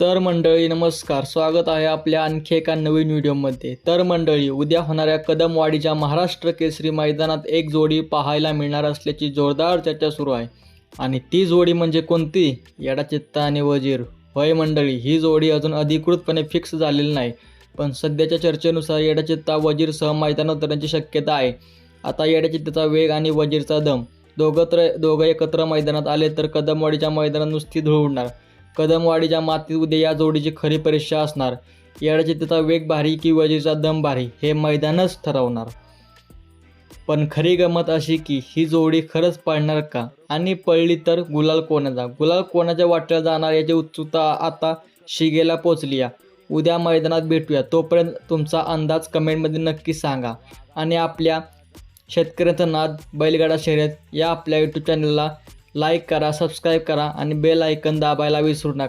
तर मंडळी नमस्कार, स्वागत आहे आपल्या आणखी एका नवीन व्हिडिओमध्ये। तर मंडळी, उद्या होणाऱ्या कदमवाडीच्या महाराष्ट्र केसरी मैदानात एक जोडी पाहायला मिळणार असल्याची जोरदार चर्चा सुरू आहे। आणि ती जोडी म्हणजे कोणती? येडाचित्ता आणि वजीर। होय मंडळी, ही जोडी अजून अधिकृतपणे फिक्स झालेली नाही, पण सध्याच्या चर्चेनुसार येडाचित्ता वजीरसह मैदानात उतरण्याची शक्यता आहे। आता येडाचित्ताचा वेग आणि वजीरचा दम दोघं एकत्र मैदानात आले तर कदमवाडीच्या मैदानात नुसती धूळ उडणार। कदमवाडीच्या मातीत उद्या या जोडीची खरी परीक्षा असणार। येडाचित्ताचा वेग भारी की वजीरचा दम भारी हे मैदानच ठरवणार। पण खरी गंमत अशी की ही जोडी खरंच पळणार का, आणि पळली तर गुलाल कोणाच्या वाट्याला जाणार याची उत्सुकता आता शिगेला पोचली आहे। उद्या मैदानात भेटूया, तोपर्यंत तुमचा अंदाज कमेंटमध्ये नक्की सांगा। आणि आपल्या शेतकऱ्यांचा नाद बैलगाडा शर्यत या आपल्या यूट्यूब चॅनलला लाईक करा, सबस्क्राईब करा आणि बेल आयकन दाबायला विसरू नका।